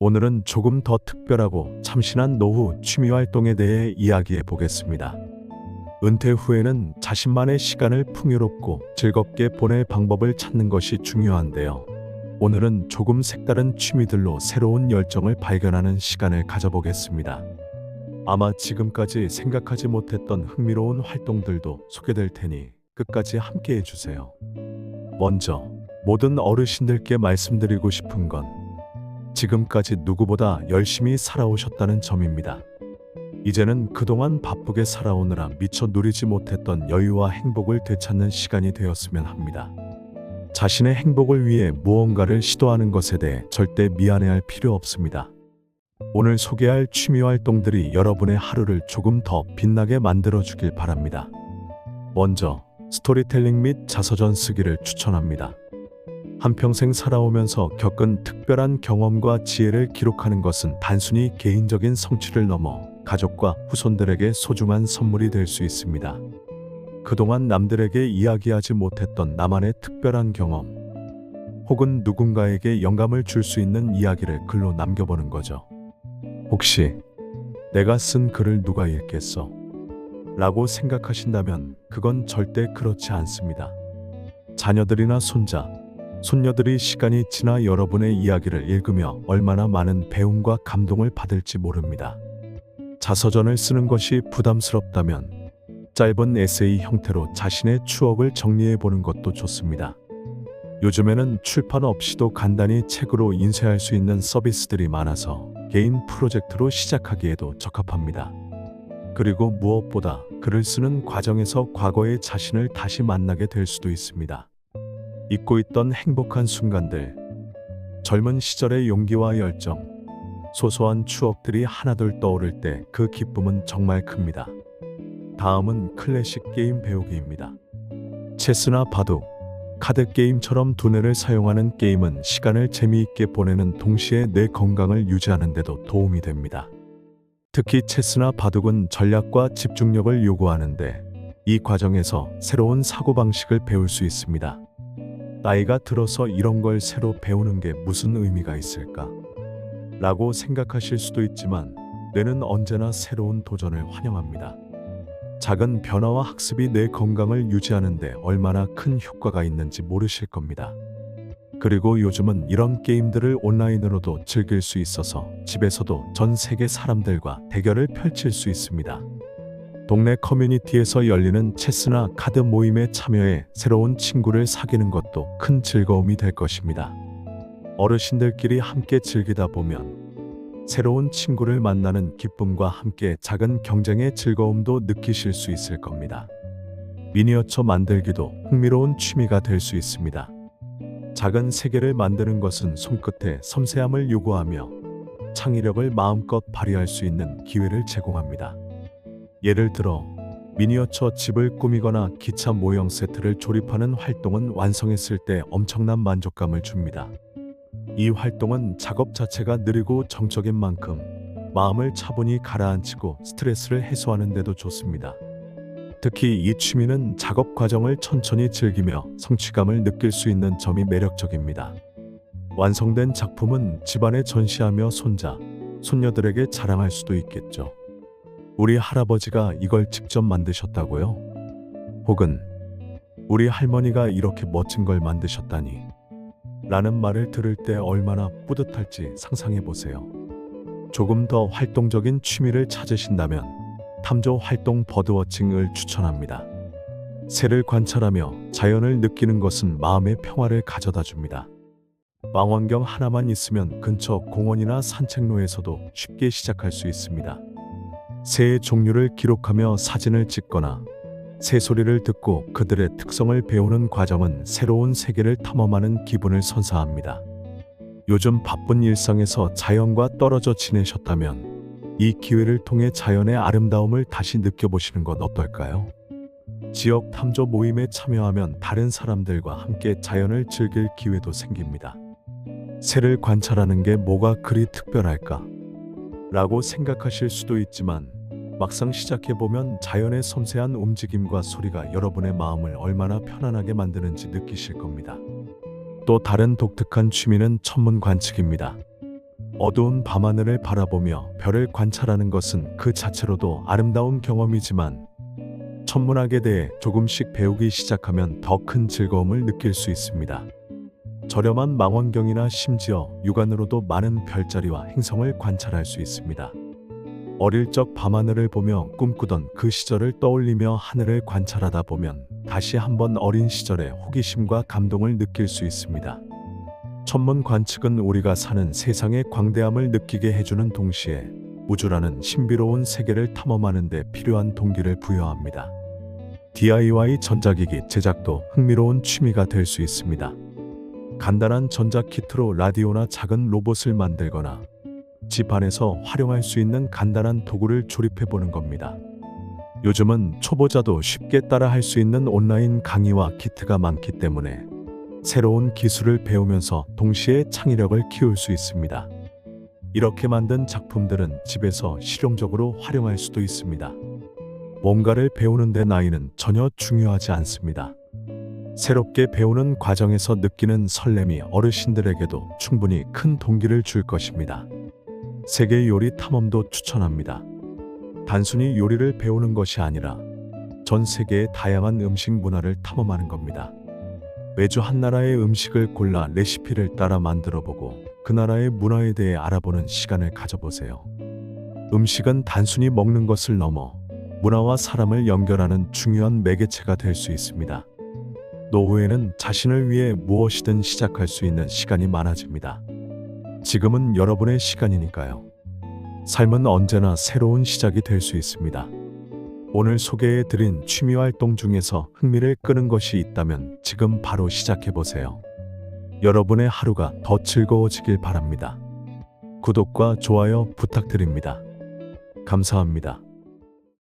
오늘은 조금 더 특별하고 참신한 노후 취미 활동에 대해 이야기해 보겠습니다. 은퇴 후에는 자신만의 시간을 풍요롭고 즐겁게 보낼 방법을 찾는 것이 중요한데요. 오늘은 조금 색다른 취미들로 새로운 열정을 발견하는 시간을 가져보겠습니다. 아마 지금까지 생각하지 못했던 흥미로운 활동들도 소개될 테니 끝까지 함께 해주세요. 먼저 모든 어르신들께 말씀드리고 싶은 건 지금까지 누구보다 열심히 살아오셨다는 점입니다. 이제는 그동안 바쁘게 살아오느라 미처 누리지 못했던 여유와 행복을 되찾는 시간이 되었으면 합니다. 자신의 행복을 위해 무언가를 시도하는 것에 대해 절대 미안해할 필요 없습니다. 오늘 소개할 취미 활동들이 여러분의 하루를 조금 더 빛나게 만들어 주길 바랍니다. 먼저 스토리텔링 및 자서전 쓰기를 추천합니다. 한평생 살아오면서 겪은 특별한 경험과 지혜를 기록하는 것은 단순히 개인적인 성취를 넘어 가족과 후손들에게 소중한 선물이 될 수 있습니다. 그동안 남들에게 이야기하지 못했던 나만의 특별한 경험, 혹은 누군가에게 영감을 줄 수 있는 이야기를 글로 남겨보는 거죠. 혹시 내가 쓴 글을 누가 읽겠어? 라고 생각하신다면 그건 절대 그렇지 않습니다. 자녀들이나 손자, 손녀들이 시간이 지나 여러분의 이야기를 읽으며 얼마나 많은 배움과 감동을 받을지 모릅니다. 자서전을 쓰는 것이 부담스럽다면 짧은 에세이 형태로 자신의 추억을 정리해 보는 것도 좋습니다. 요즘에는 출판 없이도 간단히 책으로 인쇄할 수 있는 서비스들이 많아서 개인 프로젝트로 시작하기에도 적합합니다. 그리고 무엇보다 글을 쓰는 과정에서 과거의 자신을 다시 만나게 될 수도 있습니다. 잊고 있던 행복한 순간들, 젊은 시절의 용기와 열정, 소소한 추억들이 하나둘 떠오를 때 그 기쁨은 정말 큽니다. 다음은 클래식 게임 배우기입니다. 체스나 바둑, 카드 게임처럼 두뇌를 사용하는 게임은 시간을 재미있게 보내는 동시에 내 건강을 유지하는 데도 도움이 됩니다. 특히 체스나 바둑은 전략과 집중력을 요구하는데 이 과정에서 새로운 사고방식을 배울 수 있습니다. 나이가 들어서 이런 걸 새로 배우는 게 무슨 의미가 있을까? 라고 생각하실 수도 있지만 뇌는 언제나 새로운 도전을 환영합니다. 작은 변화와 학습이 내 건강을 유지하는 데 얼마나 큰 효과가 있는지 모르실 겁니다. 그리고 요즘은 이런 게임들을 온라인으로도 즐길 수 있어서 집에서도 전 세계 사람들과 대결을 펼칠 수 있습니다. 동네 커뮤니티에서 열리는 체스나 카드 모임에 참여해 새로운 친구를 사귀는 것도 큰 즐거움이 될 것입니다. 어르신들끼리 함께 즐기다 보면 새로운 친구를 만나는 기쁨과 함께 작은 경쟁의 즐거움도 느끼실 수 있을 겁니다. 미니어처 만들기도 흥미로운 취미가 될 수 있습니다. 작은 세계를 만드는 것은 손끝의 섬세함을 요구하며 창의력을 마음껏 발휘할 수 있는 기회를 제공합니다. 예를 들어 미니어처 집을 꾸미거나 기차 모형 세트를 조립하는 활동은 완성했을 때 엄청난 만족감을 줍니다. 이 활동은 작업 자체가 느리고 정적인 만큼 마음을 차분히 가라앉히고 스트레스를 해소하는 데도 좋습니다. 특히 이 취미는 작업 과정을 천천히 즐기며 성취감을 느낄 수 있는 점이 매력적입니다. 완성된 작품은 집안에 전시하며 손자, 손녀들에게 자랑할 수도 있겠죠. 우리 할아버지가 이걸 직접 만드셨다고요? 혹은 우리 할머니가 이렇게 멋진 걸 만드셨다니 라는 말을 들을 때 얼마나 뿌듯할지 상상해 보세요. 조금 더 활동적인 취미를 찾으신다면 탐조 활동 버드워칭을 추천합니다. 새를 관찰하며 자연을 느끼는 것은 마음의 평화를 가져다 줍니다. 망원경 하나만 있으면 근처 공원이나 산책로에서도 쉽게 시작할 수 있습니다. 새의 종류를 기록하며 사진을 찍거나 새소리를 듣고 그들의 특성을 배우는 과정은 새로운 세계를 탐험하는 기분을 선사합니다. 요즘 바쁜 일상에서 자연과 떨어져 지내셨다면 이 기회를 통해 자연의 아름다움을 다시 느껴보시는 건 어떨까요? 지역 탐조 모임에 참여하면 다른 사람들과 함께 자연을 즐길 기회도 생깁니다. 새를 관찰하는 게 뭐가 그리 특별할까? 라고 생각하실 수도 있지만 막상 시작해보면 자연의 섬세한 움직임과 소리가 여러분의 마음을 얼마나 편안하게 만드는지 느끼실 겁니다. 또 다른 독특한 취미는 천문 관측입니다. 어두운 밤하늘을 바라보며 별을 관찰하는 것은 그 자체로도 아름다운 경험이지만 천문학에 대해 조금씩 배우기 시작하면 더 큰 즐거움을 느낄 수 있습니다. 저렴한 망원경이나 심지어 육안으로도 많은 별자리와 행성을 관찰할 수 있습니다. 어릴 적 밤하늘을 보며 꿈꾸던 그 시절을 떠올리며 하늘을 관찰하다 보면 다시 한번 어린 시절의 호기심과 감동을 느낄 수 있습니다. 천문 관측은 우리가 사는 세상의 광대함을 느끼게 해주는 동시에 우주라는 신비로운 세계를 탐험하는 데 필요한 동기를 부여합니다. DIY 전자기기 제작도 흥미로운 취미가 될 수 있습니다. 간단한 전자키트로 라디오나 작은 로봇을 만들거나 집 안에서 활용할 수 있는 간단한 도구를 조립해 보는 겁니다. 요즘은 초보자도 쉽게 따라 할 수 있는 온라인 강의와 키트가 많기 때문에 새로운 기술을 배우면서 동시에 창의력을 키울 수 있습니다. 이렇게 만든 작품들은 집에서 실용적으로 활용할 수도 있습니다. 뭔가를 배우는데 나이는 전혀 중요하지 않습니다. 새롭게 배우는 과정에서 느끼는 설렘이 어르신들에게도 충분히 큰 동기를 줄 것입니다. 세계 요리 탐험도 추천합니다. 단순히 요리를 배우는 것이 아니라 전 세계의 다양한 음식 문화를 탐험하는 겁니다. 매주 한 나라의 음식을 골라 레시피를 따라 만들어보고 그 나라의 문화에 대해 알아보는 시간을 가져보세요. 음식은 단순히 먹는 것을 넘어 문화와 사람을 연결하는 중요한 매개체가 될 수 있습니다. 노후에는 자신을 위해 무엇이든 시작할 수 있는 시간이 많아집니다. 지금은 여러분의 시간이니까요. 삶은 언제나 새로운 시작이 될 수 있습니다. 오늘 소개해드린 취미활동 중에서 흥미를 끄는 것이 있다면 지금 바로 시작해보세요. 여러분의 하루가 더 즐거워지길 바랍니다. 구독과 좋아요 부탁드립니다. 감사합니다.